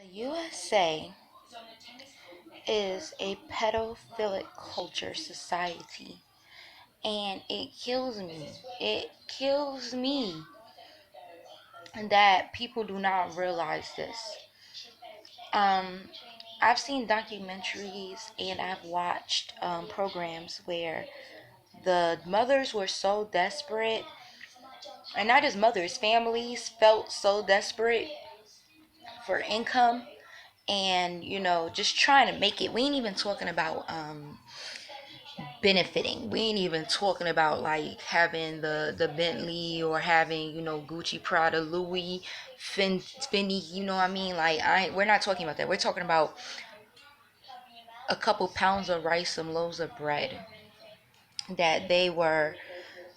The USA is a pedophilic culture society, and it kills me. It kills me that people do not realize this. Um, I've seen documentaries and I've watched programs where the mothers were so desperate, and not just mothers, families felt so desperate for income and just trying to make it. We ain't even talking about benefiting. We ain't even talking about like having the Bentley or having Gucci, Prada, Louis, Fendi. You know what I mean? Like we're not talking about that. We're talking about a couple pounds of rice, some loaves of bread that they were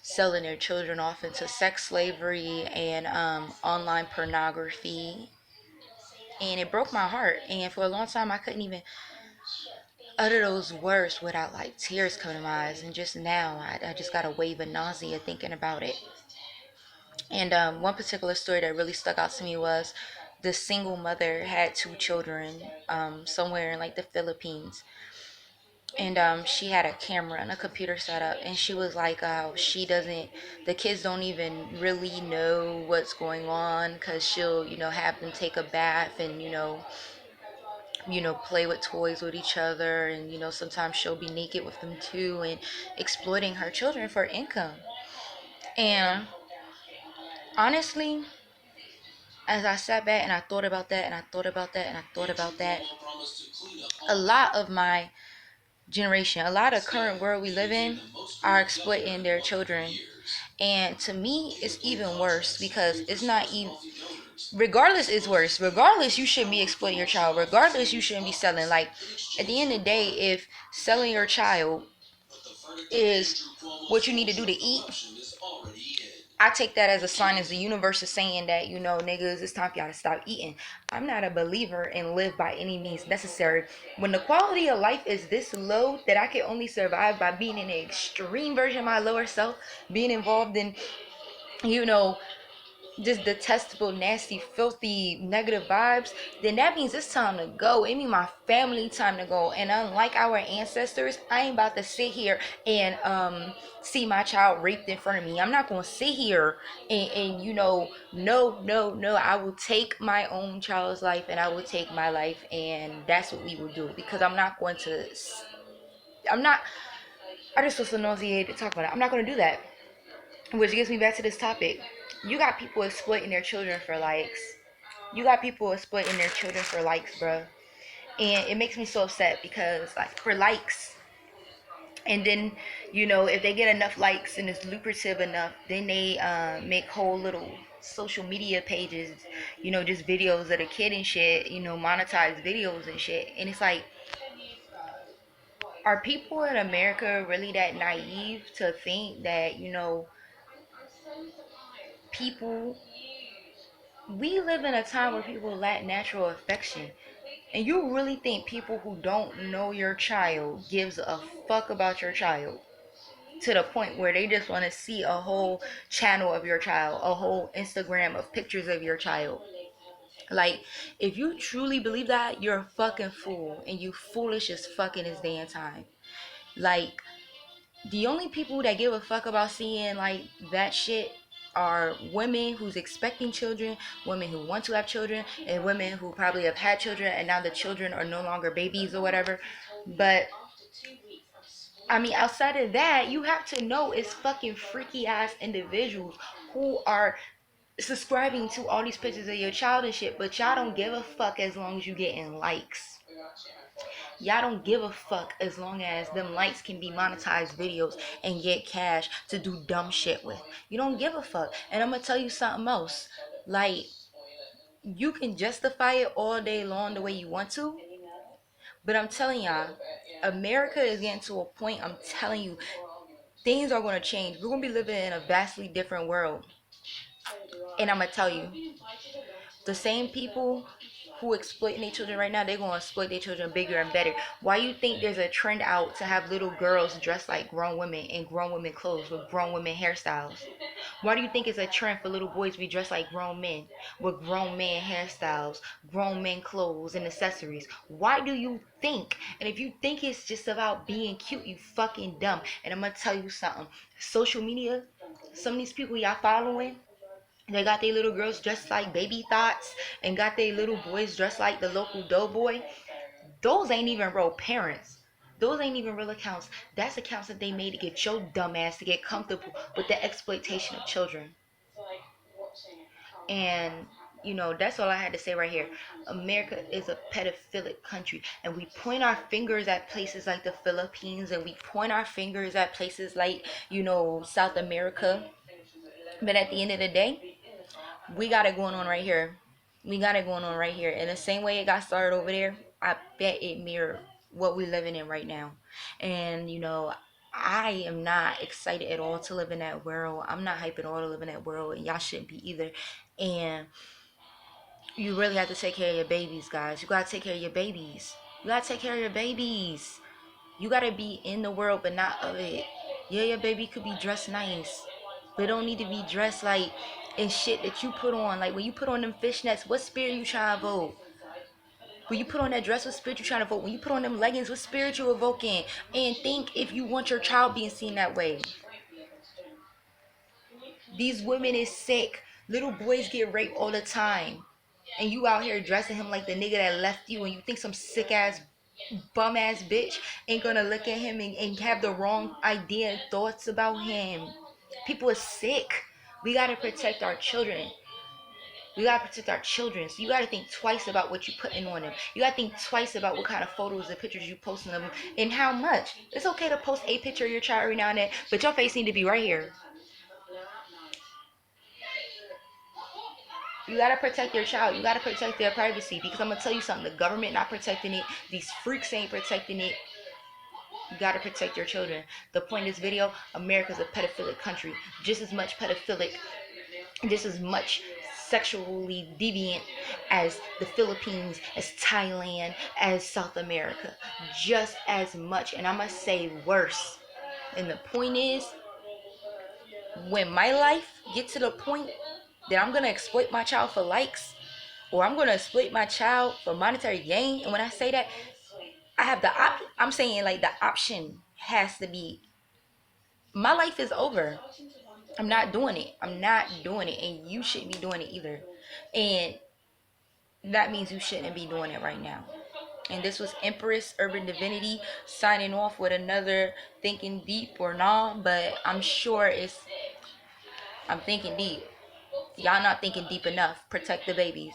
selling their children off into sex slavery and online pornography. And it broke my heart. And for a long time, I couldn't even utter those words without like tears coming to my eyes. And just now, I just got a wave of nausea thinking about it. And one particular story that really stuck out to me was the single mother had two children somewhere in like the Philippines. And she had a camera and a computer set up, and she was like, she doesn't, the kids don't even really know what's going on because she'll, have them take a bath and, play with toys with each other, and sometimes she'll be naked with them too, and exploiting her children for income. And honestly, as I sat back and I thought about that and I thought about that and I thought about that, a lot of my generation, a lot of current world we live in are exploiting their children. And to me, it's even worse because it's not even, regardless, it's worse. Regardless, you shouldn't be exploiting your child. Regardless, you shouldn't be selling. Like, at the end of the day, if selling your child is what you need to do to eat, I take that as a sign as the universe is saying that, niggas, it's time for y'all to stop eating. I'm not a believer in live by any means necessary. When the quality of life is this low that I can only survive by being in an extreme version of my lower self, being involved in, you know, just detestable, nasty, filthy, negative vibes, then that means it's time to go. It means my family time to go. And unlike our ancestors, I ain't about to sit here and see my child raped in front of me. I'm not gonna sit here and no. I will take my own child's life and I will take my life, and that's what we will do. Because I'm not going to. I'm not. I just was so nauseated to talk about it. I'm not gonna do that. Which gets me back to this topic. You got people exploiting their children for likes. You got people exploiting their children for likes, bro. And it makes me so upset because, like, for likes, and then, if they get enough likes and it's lucrative enough, then they make whole little social media pages, just videos of the kid and shit, monetized videos and shit. And it's like, are people in America really that naive to think that, people we live in a time where people lack natural affection. And you really think people who don't know your child gives a fuck about your child to the point where they just want to see a whole channel of your child, a whole Instagram of pictures of your child? Like, if you truly believe that, you're a fucking fool, and you foolish as fucking this day and time. Like, the only people that give a fuck about seeing like that shit are women who's expecting children, women who want to have children, and women who probably have had children and now the children are no longer babies or whatever. But I mean, outside of that, you have to know it's fucking freaky ass individuals who are subscribing to all these pictures of your child and shit, but y'all don't give a fuck as long as you getting likes. Y'all don't give a fuck as long as them likes can be monetized videos and get cash to do dumb shit with. You don't give a fuck. And I'm gonna tell you something else. Like, you can justify it all day long the way you want to, but I'm telling y'all, America is getting to a point, I'm telling you, things are gonna change. We're gonna be living in a vastly different world. And I'm gonna tell you, the same people who exploiting their children right now, they're gonna exploit their children bigger and better. Why you think there's a trend out to have little girls dressed like grown women in grown women clothes with grown women hairstyles? Why do you think it's a trend for little boys to be dressed like grown men with grown man hairstyles, grown men clothes and accessories? Why do you think? And if you think it's just about being cute, you fucking dumb. And I'm gonna tell you something. Social media, some of these people y'all following, they got their little girls dressed like baby thoughts and got their little boys dressed like the local doughboy. Those ain't even real parents. Those ain't even real accounts. That's accounts that they made to get your dumb ass to get comfortable with the exploitation of children. And that's all I had to say right here. America is a pedophilic country, and we point our fingers at places like the Philippines, and we point our fingers at places like, South America. But at the end of the day, we got it going on right here. We got it going on right here. And the same way it got started over there, I bet it mirrored what we're living in right now. And I am not excited at all to live in that world. I'm not hyped at all to live in that world, and y'all shouldn't be either. And you really have to take care of your babies, guys. You gotta take care of your babies. You gotta take care of your babies. You gotta be in the world, but not of it. Yeah, your baby could be dressed nice, but it don't need to be dressed like and shit that you put on. Like when you put on them fishnets, what spirit you trying to vote? When you put on that dress, what spirit you trying to vote? When you put on them leggings, what spirit you evoking? And think if you want your child being seen that way. These women is sick. Little boys get raped all the time. And you out here dressing him like the nigga that left you, and you think some sick ass bum ass bitch ain't gonna look at him and have the wrong idea and thoughts about him. People are sick. We gotta protect our children. We gotta protect our children. So you gotta think twice about what you putting on them. You gotta think twice about what kind of photos and pictures you posting of them and how much. It's okay to post a picture of your child every now and then, but your face need to be right here. You gotta protect your child. You gotta protect their privacy, because I'm gonna tell you something. The government not protecting it. These freaks ain't protecting it. You gotta protect your children. The point of this video: America's a pedophilic country. Just as much pedophilic, just as much sexually deviant as the Philippines, as Thailand, as South America. Just as much, and I must say worse. And the point is, when my life gets to the point that I'm gonna exploit my child for likes, or I'm gonna exploit my child for monetary gain, and when I say that, I have I'm saying like the option has to be, my life is over. I'm not doing it. I'm not doing it, and you shouldn't be doing it either. And that means you shouldn't be doing it right now. And this was Empress Urban Divinity signing off with another Thinking Deep or Nah, but I'm thinking deep. Y'all not thinking deep enough. Protect the babies.